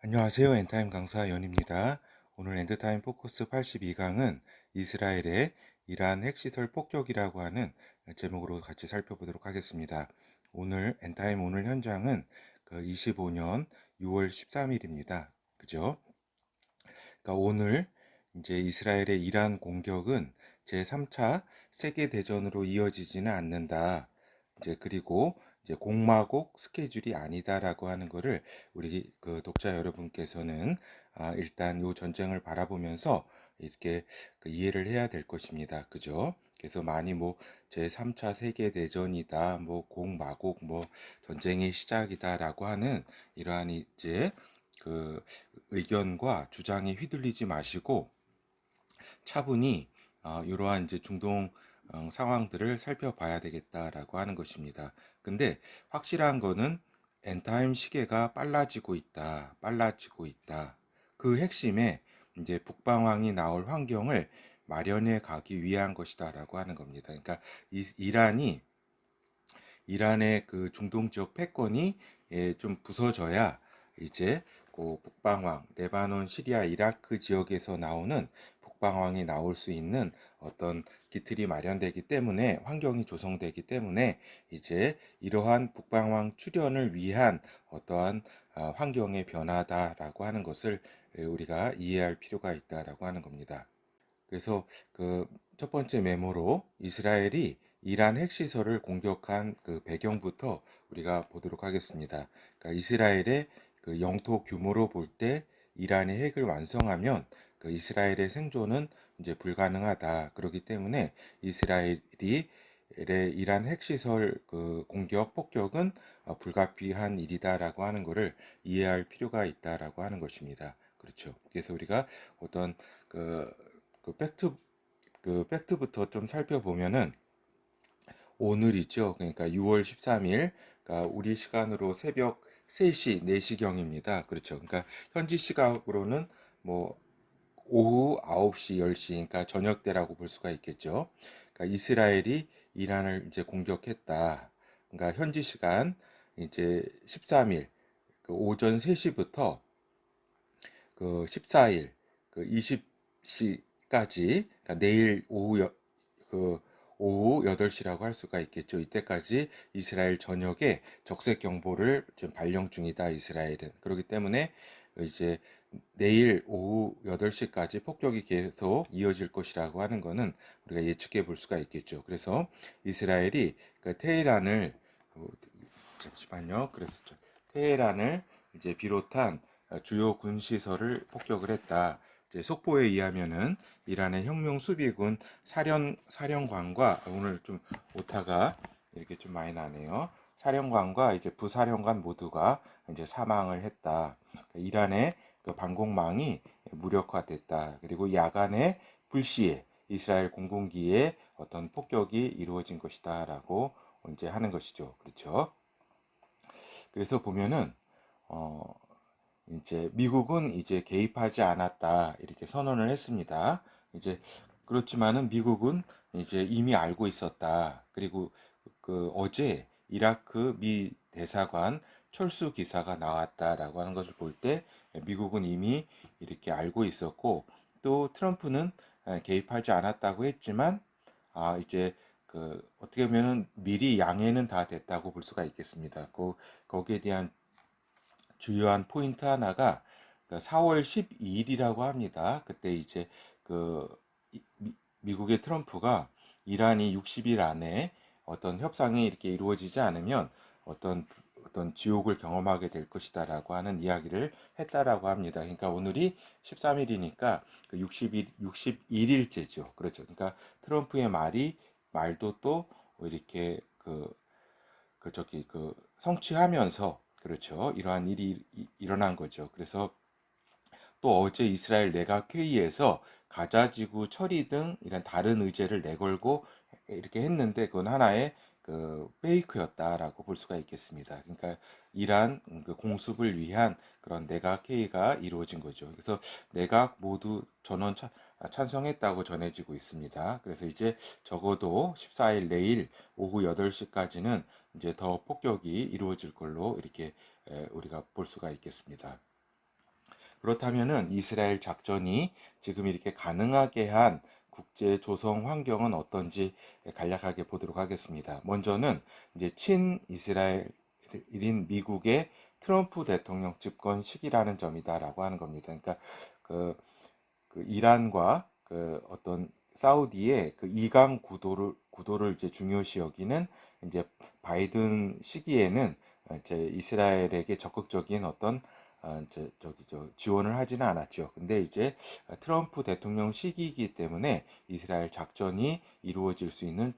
안녕하세요. 엔타임 강사 연입니다. 오늘 엔드타임 포커스 82강은 이스라엘의 이란 핵시설 폭격이라고 하는 제목으로 같이 살펴보도록 하겠습니다. 오늘 엔타임 오늘 현장은 25년 6월 13일입니다. 그죠? 그러니까 오늘 이제 이스라엘의 이란 공격은 제3차 세계대전으로 이어지지는 않는다. 이제 그리고 이제 공마곡 스케줄이 아니다라고 하는 거를 우리 그 독자 여러분께서는 일단 요 전쟁을 바라보면서 이렇게 이해를 해야 될 것입니다. 그죠? 그래서 많이 뭐 제3차 세계대전이다, 뭐 공마곡, 뭐 전쟁의 시작이다라고 하는 이러한 이제 그 의견과 주장에 휘둘리지 마시고 차분히 이러한 이제 중동 상황들을 살펴봐야 되겠다라고 하는 것입니다. 근데 확실한 거는 엔타임 시계가 빨라지고 있다, 빨라지고 있다. 그 핵심에 이제 북방황이 나올 환경을 마련해 가기 위한 것이다라고 하는 겁니다. 그러니까 이란의 그 중동 지역 패권이 좀 부서져야 이제 그 북방황, 레바논, 시리아, 이라크 지역에서 나오는 북방황이 나올 수 있는 어떤 기틀이 마련되기 때문에 환경이 조성되기 때문에 이제 이러한 북방황 출현을 위한 어떠한 환경의 변화다라고 하는 것을 우리가 이해할 필요가 있다라고 하는 겁니다. 그래서 그 첫 번째 메모로 이스라엘이 이란 핵시설을 공격한 그 배경부터 우리가 보도록 하겠습니다. 그러니까 이스라엘의 그 영토 규모로 볼 때 이란이 핵을 완성하면 그 이스라엘의 생존은 이제 불가능하다. 그렇기 때문에 이스라엘이 이란 핵시설 그 공격 폭격은 불가피한 일이다라고 하는 것을 이해할 필요가 있다라고 하는 것입니다. 그렇죠. 그래서 우리가 어떤 그 그 팩트부터 좀 살펴보면은 오늘이죠. 그러니까 6월 13일, 그러니까 우리 시간으로 새벽 3시, 4시경입니다. 그렇죠. 그러니까 현지 시각으로는 뭐 오후 9시, 10시, 그러니까 저녁 때라고 볼 수가 있겠죠. 그러니까 이스라엘이 이란을 이제 공격했다. 그러니까 현지 시간 이제 13일 그 오전 3시부터 그 14일 그 20시까지 그러니까 내일 그 오후 8시라고 할 수가 있겠죠. 이때까지 이스라엘 전역에 적색 경보를 지금 발령 중이다. 이스라엘은. 그렇기 때문에 이제 내일 오후 8시까지 폭격이 계속 이어질 것이라고 하는 것은 우리가 예측해 볼 수가 있겠죠. 그래서 이스라엘이 그 테헤란을 잠시만요. 그래서 테헤란을 이제 비롯한 주요 군시설을 폭격을 했다. 이제 속보에 의하면은 이란의 혁명 수비군 사령관과 오늘 좀 오타가 이렇게 좀 많이 나네요. 사령관과 이제 부사령관 모두가 이제 사망을 했다. 그러니까 이란의 그 방공망이 무력화됐다. 그리고 야간에 불시에 이스라엘 공군기에 어떤 폭격이 이루어진 것이다라고 이제 하는 것이죠. 그렇죠? 그래서 보면은 어 이제 미국은 이제 개입하지 않았다 이렇게 선언을 했습니다. 이제 그렇지만은 미국은 이제 이미 알고 있었다. 그리고 그 어제 이라크 미 대사관 철수 기사가 나왔다라고 하는 것을 볼 때 미국은 이미 이렇게 알고 있었고 또 트럼프는 개입하지 않았다고 했지만 이제 그 어떻게 보면은 미리 양해는 다 됐다고 볼 수가 있겠습니다. 거기에 대한 주요한 포인트 하나가 4월 12일이라고 합니다. 그때 이제 그 미국의 트럼프가 이란이 60일 안에 어떤 협상이 이렇게 이루어지지 않으면 어떤 지옥을 경험하게 될 것이다라고 하는 이야기를 했다라고 합니다. 그러니까 오늘이 13일이니까 그 61일째죠. 그렇죠. 그러니까 트럼프의 말도 또 이렇게 성취하면서 그렇죠. 이러한 일이 일어난 거죠. 그래서 또 어제 이스라엘 내각 회의에서 가자지구 처리 등 이런 다른 의제를 내걸고 이렇게 했는데 그건 하나의 그 페이크였다라고 볼 수가 있겠습니다. 그러니까 이란 그 공습을 위한 그런 내각 회의가 이루어진 거죠. 그래서 내각 모두 전원 찬성했다고 전해지고 있습니다. 그래서 이제 적어도 14일 내일 오후 8시까지는 이제 더 폭격이 이루어질 걸로 이렇게 우리가 볼 수가 있겠습니다. 그렇다면은 이스라엘 작전이 지금 이렇게 가능하게 한 국제 조성 환경은 어떤지 간략하게 보도록 하겠습니다. 먼저는 이제 친이스라엘인 미국의 트럼프 대통령 집권 시기라는 점이다라고 하는 겁니다. 그러니까 그, 그 이란과 그 어떤 사우디의 그 이강 구도를 이제 중요시 여기는 이제 바이든 시기에는 이제 이스라엘에게 적극적인 어떤 지원을 하지는 않았죠. 근데 이제 트럼프 대통령 시기이기 때문에 이스라엘 작전이 이루어질 수 있는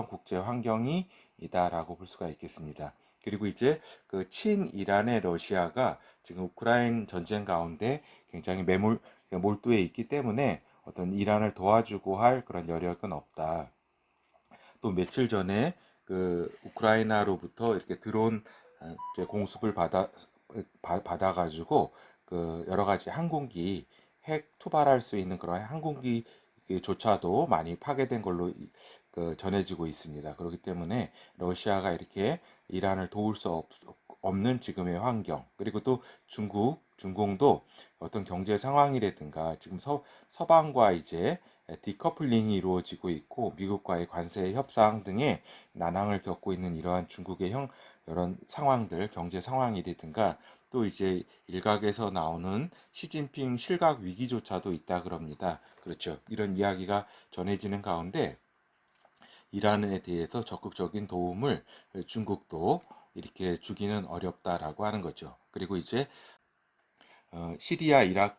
국제 환경이 이다라고 볼 수가 있겠습니다. 그리고 이제 그 친이란의 러시아가 지금 우크라이나 전쟁 가운데 굉장히 몰두해 있기 때문에 어떤 이란을 도와주고 할 그런 여력은 없다. 또 며칠 전에 그 우크라이나로부터 이렇게 드론 공습을 받아가지고 그 여러 가지 항공기 핵 투발할 수 있는 그런 항공기조차도 많이 파괴된 걸로 그 전해지고 있습니다. 그렇기 때문에 러시아가 이렇게 이란을 도울 수 없는 지금의 환경, 그리고 또 중공도 어떤 경제 상황이라든가 지금 서방과 이제 디커플링이 이루어지고 있고 미국과의 관세 협상 등의 난항을 겪고 있는 이러한 중국의 이런 상황들, 경제 상황이라든가 또 이제 일각에서 나오는 시진핑 실각 위기조차도 있다 그럽니다. 그렇죠. 이런 이야기가 전해지는 가운데 이란에 대해서 적극적인 도움을 중국도 이렇게 주기는 어렵다라고 하는 거죠. 그리고 이제 시리아 이라크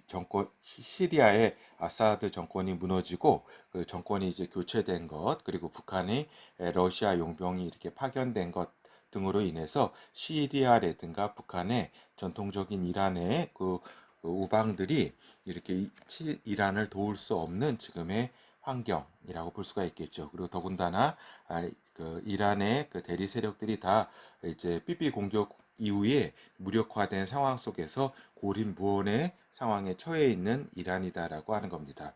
정권 시리아의 아사드 정권이 무너지고 그 정권이 이제 교체된 것, 그리고 북한의 러시아 용병이 이렇게 파견된 것 등으로 인해서 시리아라든가 북한의 전통적인 이란의 그 우방들이 이렇게 이란을 도울 수 없는 지금의 환경이라고 볼 수가 있겠죠. 그리고 더군다나 그 이란의 그 대리 세력들이 다 이제 삐삐 공격 이후에 무력화된 상황 속에서 고립무원의 상황에 처해 있는 이란이다라고 하는 겁니다.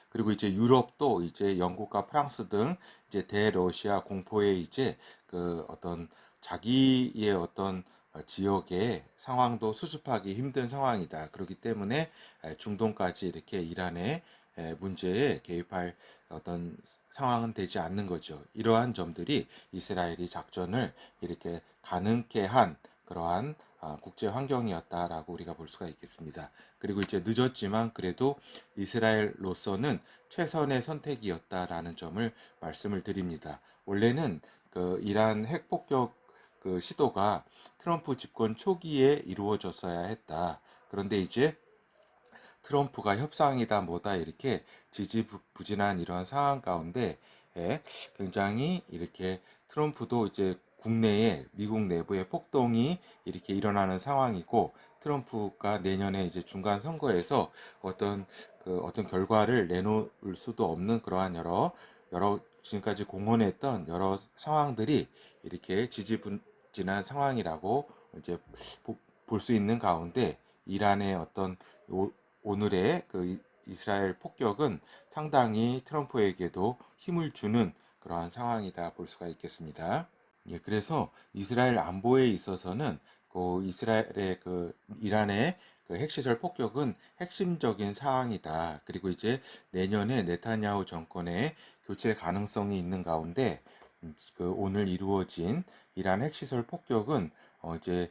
그리고 이제 유럽도 이제 영국과 프랑스 등 이제 대러시아 공포에 이제 그 어떤 자기의 어떤 지역의 상황도 수습하기 힘든 상황이다. 그렇기 때문에 중동까지 이렇게 이란의 문제에 개입할 어떤 상황은 되지 않는 거죠. 이러한 점들이 이스라엘이 작전을 이렇게 가능케 한 그러한 국제 환경이었다라고 우리가 볼 수가 있겠습니다. 그리고 이제 늦었지만 그래도 이스라엘로서는 최선의 선택이었다라는 점을 말씀을 드립니다. 원래는 그 이란 핵폭격 그 시도가 트럼프 집권 초기에 이루어졌어야 했다. 그런데 이제 트럼프가 협상이다 뭐다 이렇게 지지부진한 이러한 상황 가운데 굉장히 이렇게 트럼프도 이제 국내에 미국 내부의 폭동이 이렇게 일어나는 상황이고 트럼프가 내년에 이제 중간 선거에서 어떤 결과를 내놓을 수도 없는 그러한 여러 지금까지 공언했던 여러 상황들이 이렇게 지지부진한 상황이라고 이제 볼 수 있는 가운데 이란의 어떤 오늘의 그 이스라엘 폭격은 상당히 트럼프에게도 힘을 주는 그러한 상황이다 볼 수가 있겠습니다. 예, 그래서 이스라엘 안보에 있어서는 그 이스라엘의 그 이란의 그 핵시설 폭격은 핵심적인 사항이다. 그리고 이제 내년에 네타냐후 정권의 교체 가능성이 있는 가운데 그 오늘 이루어진 이란 핵시설 폭격은 이제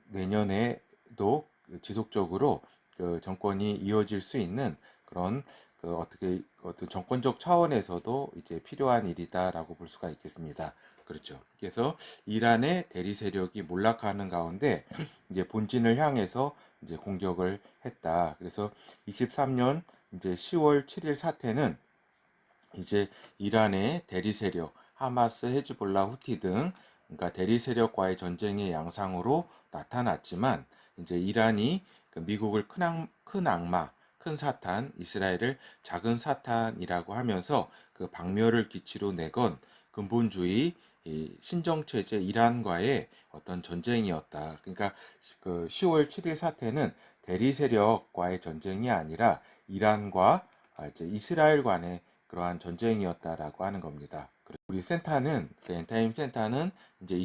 내년에도 지속적으로 그 정권이 이어질 수 있는 그런 그 어떤 정권적 차원에서도 이제 필요한 일이다라고 볼 수가 있겠습니다. 그렇죠. 그래서 이란의 대리 세력이 몰락하는 가운데 이제 본진을 향해서 이제 공격을 했다. 그래서 23년 이제 10월 7일 사태는 이제 이란의 대리 세력, 하마스, 헤즈볼라, 후티 등 그러니까 대리 세력과의 전쟁의 양상으로 나타났지만 이제 이란이 그 미국을 큰 악마, 큰 사탄, 이스라엘을 작은 사탄이라고 하면서 그 박멸을 기치로 내건 근본주의 신정체제 이란과의 어떤 전쟁이었다. 그러니까 그 10월 7일 사태는 대리 세력과의 전쟁이 아니라 이란과 이제 이스라엘 간의 그러한 전쟁이었다라고 하는 겁니다. 우리 센터는 그 엔타임 센터는 이제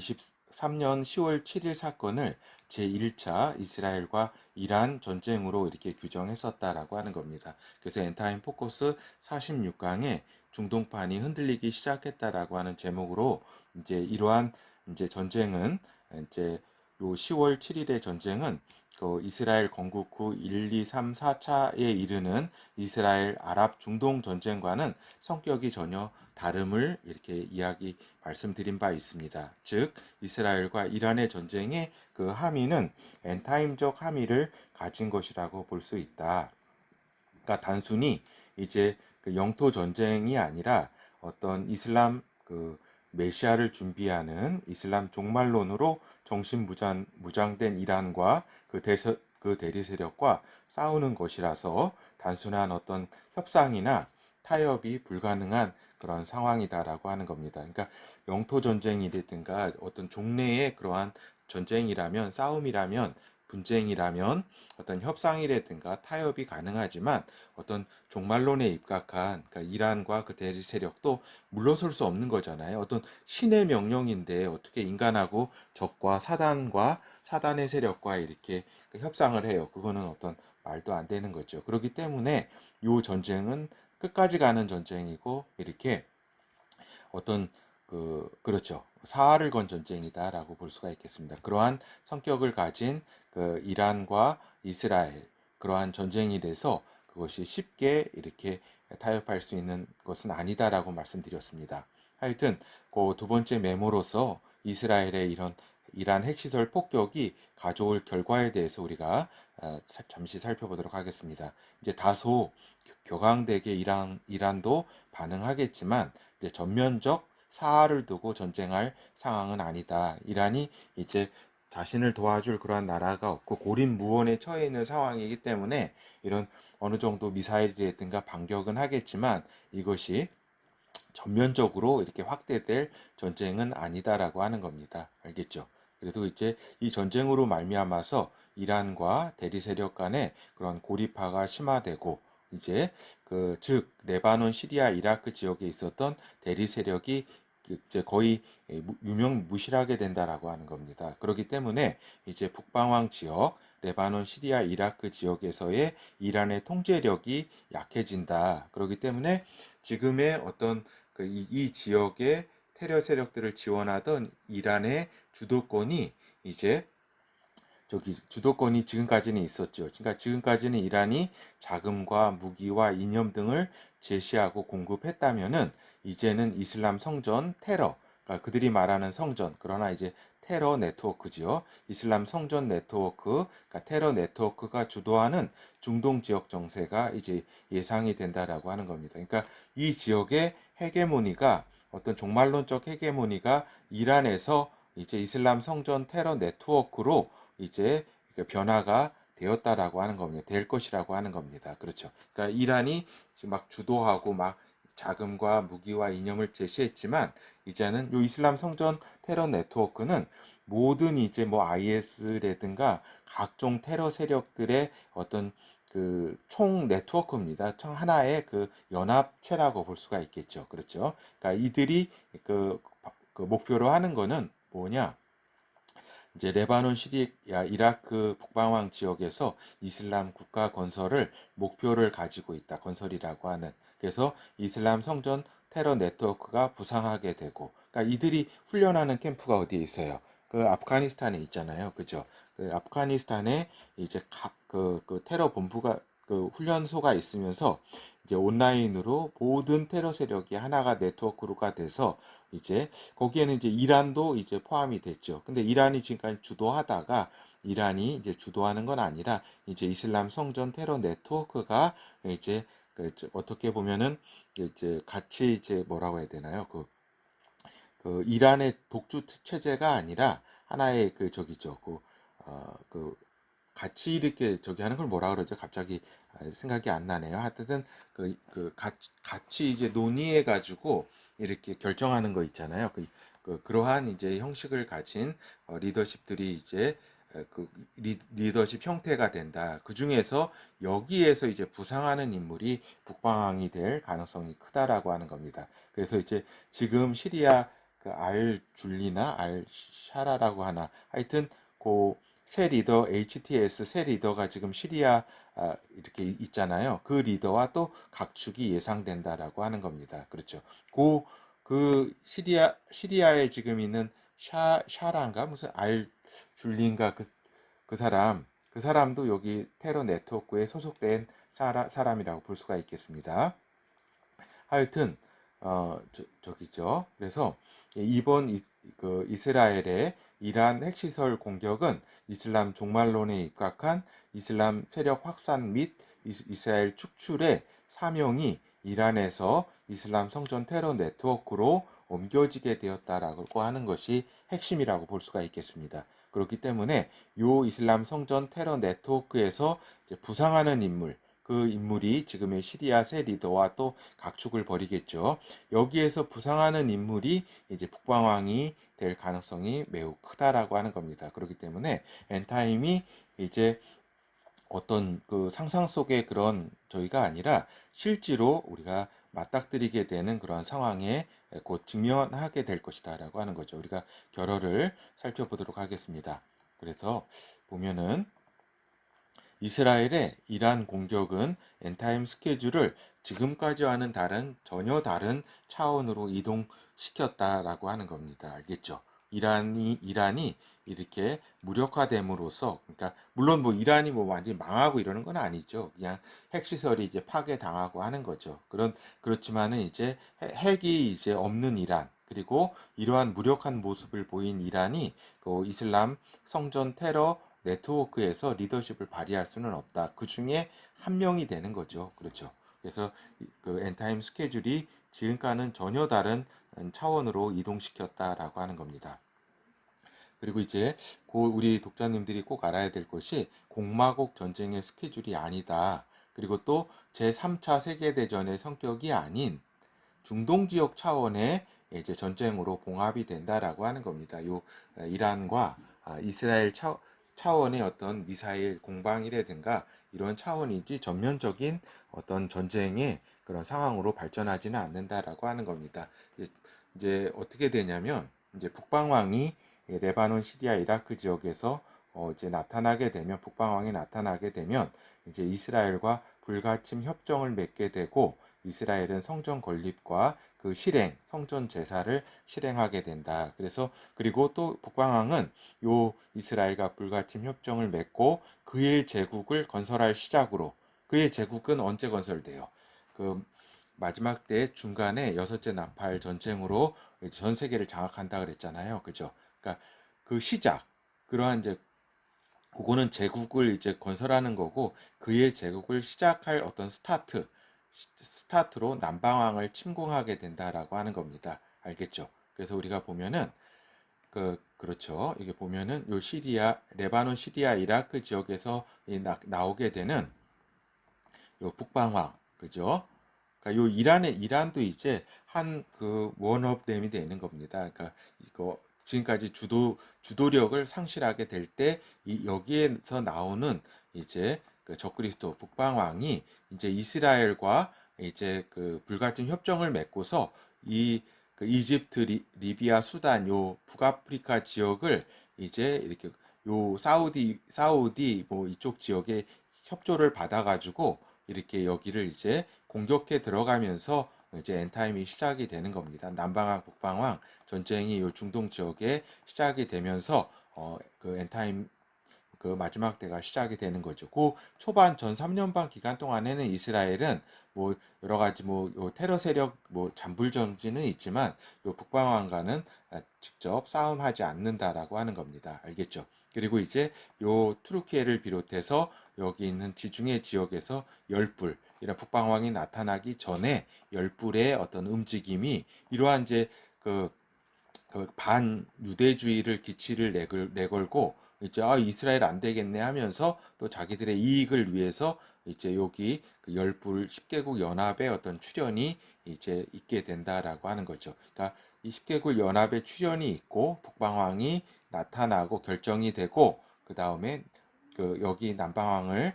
2023년 10월 7일 사건을 제1차 이스라엘과 이란 전쟁으로 이렇게 규정했었다라고 하는 겁니다. 그래서 엔타임 포커스 46강에 중동판이 흔들리기 시작했다라고 하는 제목으로 이제 이러한 이제 전쟁은 이제 요 10월 7일의 전쟁은 그 이스라엘 건국 후 1, 2, 3, 4차에 이르는 이스라엘 아랍 중동 전쟁과는 성격이 전혀 다름을 이렇게 이야기 말씀드린 바 있습니다. 즉 이스라엘과 이란의 전쟁의 그 함의는 엔타임적 함의를 가진 것이라고 볼 수 있다. 그러니까 단순히 이제 그 영토 전쟁이 아니라 어떤 이슬람 그 메시아를 준비하는 이슬람 종말론으로 무장된 이란과 그 대리 세력과 싸우는 것이라서 단순한 어떤 협상이나 타협이 불가능한 그런 상황이다라고 하는 겁니다. 그러니까 영토 전쟁이라든가 어떤 종래의 그러한 전쟁이라면 싸움이라면 분쟁이라면 어떤 협상이라든가 타협이 가능하지만 어떤 종말론에 입각한 그러니까 이란과 그 대리 세력도 물러설 수 없는 거잖아요. 어떤 신의 명령인데 어떻게 인간하고 적과 사단의 세력과 이렇게 협상을 해요. 그거는 어떤 말도 안 되는 거죠. 그렇기 때문에 이 전쟁은 끝까지 가는 전쟁이고 이렇게 어떤 그렇죠. 사활을 건 전쟁이다라고 볼 수가 있겠습니다. 그러한 성격을 가진 그 이란과 이스라엘 그러한 전쟁이 돼서 그것이 쉽게 이렇게 타협할 수 있는 것은 아니다라고 말씀드렸습니다. 하여튼 그 두 번째 메모로서 이스라엘의 이런 이란 핵시설 폭격이 가져올 결과에 대해서 우리가 잠시 살펴보도록 하겠습니다. 이제 다소 격앙되게 이란도 반응하겠지만 이제 전면적 사활을 두고 전쟁할 상황은 아니다. 이란이 이제 자신을 도와줄 그러한 나라가 없고 고립무원에 처해 있는 상황이기 때문에 이런 어느 정도 미사일이라든가 반격은 하겠지만 이것이 전면적으로 이렇게 확대될 전쟁은 아니다라고 하는 겁니다. 알겠죠? 그래도 이제 이 전쟁으로 말미암아서 이란과 대리 세력 간의 그런 고립화가 심화되고 이제 즉 레바논, 시리아, 이라크 지역에 있었던 대리 세력이 이제 거의 유명무실하게 된다라고 하는 겁니다. 그렇기 때문에 이제 북방왕 지역, 레바논, 시리아, 이라크 지역에서의 이란의 통제력이 약해진다. 그렇기 때문에 지금의 어떤 이 지역의 테러 세력들을 지원하던 이란의 주도권이 이제 주도권이 지금까지는 있었죠. 그러니까 지금까지는 이란이 자금과 무기와 이념 등을 제시하고 공급했다면은 이제는 이슬람 성전 테러, 그러니까 그들이 말하는 성전, 그러나 이제 테러 네트워크지요. 이슬람 성전 네트워크, 그러니까 테러 네트워크가 주도하는 중동 지역 정세가 이제 예상이 된다라고 하는 겁니다. 그러니까 이 지역의 헤게모니가 어떤 종말론적 헤게모니가 이란에서 이제 이슬람 성전 테러 네트워크로 이제 변화가 되었다라고 하는 겁니다. 될 것이라고 하는 겁니다. 그렇죠. 그러니까 이란이 지금 막 주도하고 막 자금과 무기와 이념을 제시했지만 이제는 요 이슬람 성전 테러 네트워크는 모든 이제 뭐 IS라든가 각종 테러 세력들의 어떤 그 총 네트워크입니다. 총 하나의 그 연합체라고 볼 수가 있겠죠. 그렇죠. 그러니까 이들이 그 목표로 하는 거는 뭐냐? 이제 레바논, 시리아, 이라크 북방왕 지역에서 이슬람 국가 건설을 목표를 가지고 있다. 건설이라고 하는. 그래서 이슬람 성전 테러 네트워크가 부상하게 되고, 그러니까 이들이 훈련하는 캠프가 어디에 있어요? 그 아프가니스탄에 있잖아요. 그죠? 그 아프가니스탄에 이제 그 테러 본부가 그 훈련소가 있으면서 이제 온라인으로 모든 테러 세력이 하나가 네트워크가 돼서 이제 거기에는 이제 이란도 이제 포함이 됐죠. 근데 이란이 지금까지 주도하다가 이란이 이제 주도하는 건 아니라 이제 이슬람 성전 테러 네트워크가 이제 어떻게 보면은 이제 같이 이제 뭐라고 해야 되나요? 그 이란의 독주 체제가 아니라 하나의 그 저기죠. 그 같이 이렇게 저기 하는 걸 뭐라 그러죠? 갑자기 생각이 안 나네요. 하여튼 같이 이제 논의해 가지고 이렇게 결정하는 거 있잖아요. 그러한 이제 형식을 가진 리더십들이 이제 리더십 형태가 된다. 그 중에서 여기에서 이제 부상하는 인물이 북방왕이 될 가능성이 크다라고 하는 겁니다. 그래서 이제 지금 시리아 그 알줄리나 알샤라라고 하나, 하여튼 그 새 리더 HTS 새 리더가 지금 시리아 이렇게 있잖아요. 그 리더와 또 각축이 예상된다라고 하는 겁니다. 그렇죠. 그 시리아에 지금 있는 샤라인가 무슨 알줄리인가 그 사람도 여기 테러 네트워크에 소속된 사람이라고 볼 수가 있겠습니다. 하여튼 저기죠. 그래서 이번 그 이스라엘의 이란 핵시설 공격은 이슬람 종말론에 입각한 이슬람 세력 확산 및 이스라엘 축출의 사명이 이란에서 이슬람 성전 테러 네트워크로 옮겨지게 되었다라고 하는 것이 핵심이라고 볼 수가 있겠습니다. 그렇기 때문에 요 이슬람 성전 테러 네트워크에서 부상하는 인물, 그 인물이 지금의 시리아 새 리더와 또 각축을 벌이겠죠. 여기에서 부상하는 인물이 이제 북방왕이 될 가능성이 매우 크다라고 하는 겁니다. 그렇기 때문에 엔타임이 이제 어떤 그 상상 속의 그런 저희가 아니라 실제로 우리가 맞닥뜨리게 되는 그런 상황에 곧 직면하게 될 것이다라고 하는 거죠. 우리가 결어를 살펴보도록 하겠습니다. 그래서 보면은 이스라엘의 이란 공격은 엔타임 스케줄을 지금까지와는 전혀 다른 차원으로 이동시켰다라고 하는 겁니다. 알겠죠? 이란이 이렇게 무력화됨으로써, 그러니까 물론 뭐 이란이 뭐 완전히 망하고 이러는 건 아니죠. 그냥 핵시설이 이제 파괴당하고 하는 거죠. 그렇지만은 이제 핵이 이제 없는 이란, 그리고 이러한 무력한 모습을 보인 이란이 그 이슬람 성전 테러 네트워크에서 리더십을 발휘할 수는 없다. 그 중에 한 명이 되는 거죠. 그렇죠. 그래서 그 엔타임 스케줄이 지금과는 전혀 다른 차원으로 이동시켰다라고 하는 겁니다. 그리고 이제 우리 독자님들이 꼭 알아야 될 것이 공마국 전쟁의 스케줄이 아니다. 그리고 또 제3차 세계대전의 성격이 아닌 중동 지역 차원의 이제 전쟁으로 봉합이 된다라고 하는 겁니다. 요 이란과 이스라엘 차원의 어떤 미사일 공방이라든가 이런 차원이지 전면적인 어떤 전쟁의 그런 상황으로 발전하지는 않는다라고 하는 겁니다. 이제 어떻게 되냐면 이제 북방왕이 레바논, 시리아, 이라크 지역에서 이제 북방왕이 나타나게 되면 이제 이스라엘과 불가침 협정을 맺게 되고 이스라엘은 성전 건립과 그 성전 제사를 실행하게 된다. 그리고 또 북방왕은 요 이스라엘과 불가침 협정을 맺고 그의 제국을 건설할 시작으로 그의 제국은 언제 건설돼요? 그 마지막 때 중간에 여섯째 나팔 전쟁으로 전 세계를 장악한다 그랬잖아요. 그죠? 그러니까 그 시작, 그러한 이제 그거는 제국을 이제 건설하는 거고 그의 제국을 시작할 어떤 스타트로 남방왕을 침공하게 된다라고 하는 겁니다. 알겠죠? 그래서 우리가 보면은 그렇죠. 이게 보면은 요 레바논, 시리아, 이라크 지역에서 나오게 되는 요 북방왕, 그죠? 그러니까 요 이란도 이제 한 그 원업됨이 되는 겁니다. 그러니까 이거 지금까지 주도력을 상실하게 될 때 여기에서 나오는 이제 그 적그리스도 북방왕이 이제 이스라엘과 이제 그 불가침 협정을 맺고서 그 이집트, 리비아, 수단 요 북아프리카 지역을 이제 이렇게 요 사우디 뭐 이쪽 지역에 협조를 받아가지고 이렇게 여기를 이제 공격해 들어가면서 이제 엔타임이 시작이 되는 겁니다. 남방왕, 북방왕 전쟁이 요 중동 지역에 시작이 되면서 그 엔타임 그 마지막 때가 시작이 되는 거죠. 그 초반 전 3년반 기간 동안에는 이스라엘은 뭐 여러 가지 요 테러 세력 잠불 정지는 있지만 요 북방왕과는 직접 싸움하지 않는다라고 하는 겁니다. 알겠죠? 그리고 이제 요 투르키예를 비롯해서 여기 있는 지중해 지역에서 열불 이런 북방왕이 나타나기 전에 열불의 어떤 움직임이 이러한 이제 그 반유대주의를 기치를 내걸고 이제 이스라엘 안 되겠네 하면서 또 자기들의 이익을 위해서 이제 여기 그 열불 10개국 연합의 어떤 출현이 이제 있게 된다라고 하는 거죠. 그러니까 이 10개국 연합의 출현이 있고 북방왕이 나타나고 결정이 되고 그 다음에 그 여기 남방왕을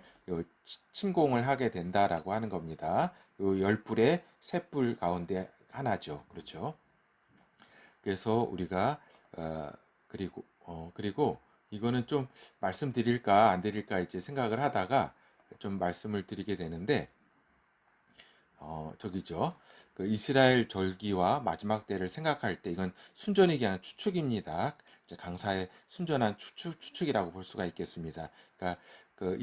침공을 하게 된다라고 하는 겁니다. 요 열불의 셋불 가운데 하나죠. 그렇죠. 그래서 우리가 그리고 이거는 좀 말씀드릴까 안 드릴까 이제 생각을 하다가 좀 말씀을 드리게 되는데, 저기죠. 그 이스라엘 절기와 마지막 때를 생각할 때 이건 순전히 그냥 추측입니다. 이제 강사의 순전한 추측이라고 볼 수가 있겠습니다. 그러니까 그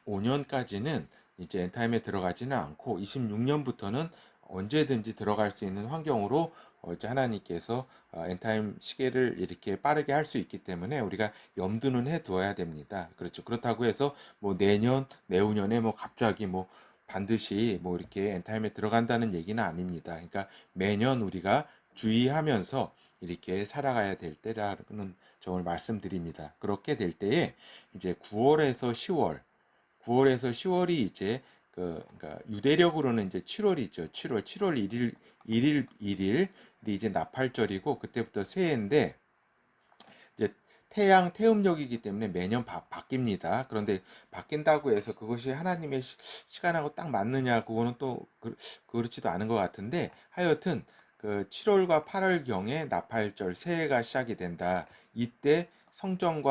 25년까지는 이제 엔타임에 들어가지는 않고 26년부터는 언제든지 들어갈 수 있는 환경으로 이제 하나님께서 엔타임 시계를 이렇게 빠르게 할 수 있기 때문에 우리가 염두는 해 두어야 됩니다. 그렇죠. 그렇다고 해서 뭐 내년, 내후년에 뭐 갑자기 뭐 반드시 뭐 이렇게 엔타임에 들어간다는 얘기는 아닙니다. 그러니까 매년 우리가 주의하면서 이렇게 살아가야 될 때라는 점을 말씀드립니다. 그렇게 될 때에 이제 9월에서 10월이 이제 그러니까 유대력으로는 이제 7월이죠. 7월 1일이 이제 나팔절이고 그때부터 새해인데, 이제 태음력이기 때문에 매년 바뀝니다. 그런데 바뀐다고 해서 그것이 하나님의 시간하고 딱 맞느냐, 그거는 또 그렇지도 않은 것 같은데, 하여튼 그 7월과 8월경에 나팔절 새해가 시작이 된다. 이때 성전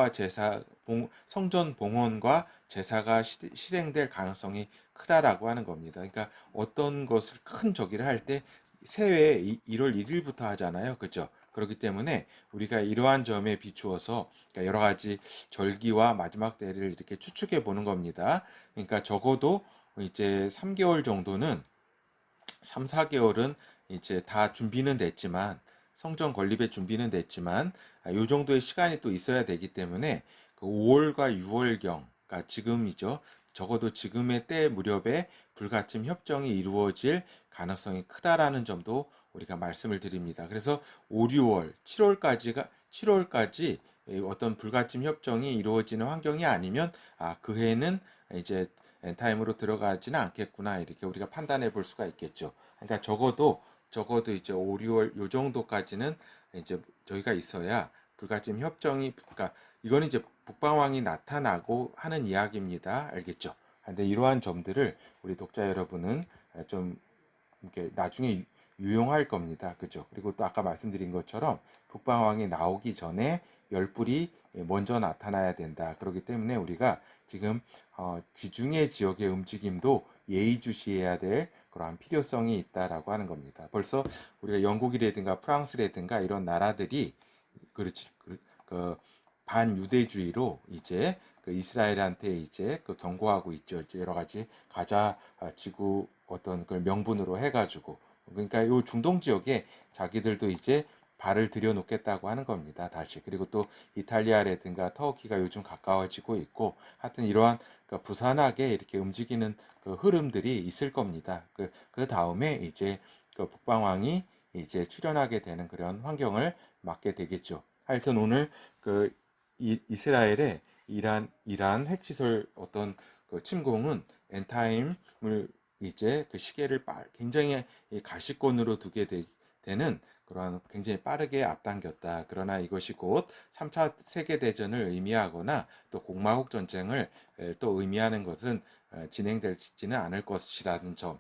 봉헌과 제사가 실행될 가능성이 크다라고 하는 겁니다. 그러니까 어떤 것을 큰 저기를 할 때 새해 1월 1일부터 하잖아요. 그죠? 그렇기 때문에 우리가 이러한 점에 비추어서 그러니까 여러 가지 절기와 마지막 때를 이렇게 추측해 보는 겁니다. 그러니까 적어도 이제 3개월 정도는 3, 4개월은 이제 다 준비는 됐지만, 성전 건립의 준비는 됐지만 요 정도의 시간이 또 있어야 되기 때문에 그 5월과 6월경, 그러니까 지금이죠. 적어도 지금의 때 무렵에 불가침 협정이 이루어질 가능성이 크다라는 점도 우리가 말씀을 드립니다. 그래서 5, 6월, 7월까지 어떤 불가침 협정이 이루어지는 환경이 아니면 그 해는 이제 엔타임으로 들어가지는 않겠구나, 이렇게 우리가 판단해 볼 수가 있겠죠. 그러니까 적어도 이제 5, 6월 요 정도까지는 이제 저희가 있어야 불가침 협정이, 그러니까 이거는 이제 북방왕이 나타나고 하는 이야기입니다. 알겠죠? 근데 이러한 점들을 우리 독자 여러분은 좀 이렇게 나중에 유용할 겁니다. 그죠? 그리고 또 아까 말씀드린 것처럼 북방왕이 나오기 전에 열불이 먼저 나타나야 된다. 그렇기 때문에 우리가 지금 지중해 지역의 움직임도 예의주시해야 될 그러한 필요성이 있다라고 하는 겁니다. 벌써 우리가 영국이라든가 프랑스라든가 이런 나라들이 그렇지 그 반유대주의로 이제 그 이스라엘한테 이제 그 경고하고 있죠. 이제 여러 가지 가자 지구 어떤 그 명분으로 해가지고, 그러니까 요 중동 지역에 자기들도 이제 발을 들여놓겠다고 하는 겁니다. 다시. 그리고 또 이탈리아라든가 터키가 요즘 가까워지고 있고, 하여튼 이러한 그 부산하게 이렇게 움직이는 그 흐름들이 있을 겁니다. 그 다음에 이제 그 북방왕이 이제 출현하게 되는 그런 환경을 맞게 되겠죠. 하여튼 오늘 그 이스라엘의 이란 핵시설 어떤 그 침공은 엔타임을 이제 그 시계를 굉장히 가시권으로 두게 되는 그러한 굉장히 빠르게 앞당겼다. 그러나 이것이 곧 3차 세계대전을 의미하거나 또 공마국 전쟁을 또 의미하는 것은 진행되지는 않을 것이라는 점.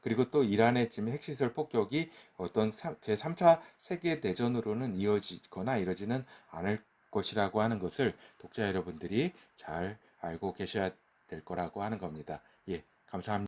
그리고 또 이란의 지금 핵시설 폭격이 어떤 제3차 세계대전으로는 이어지거나 이러지는 않을 것이라고 하는 것을 독자 여러분들이 잘 알고 계셔야 될 거라고 하는 겁니다. 예, 감사합니다.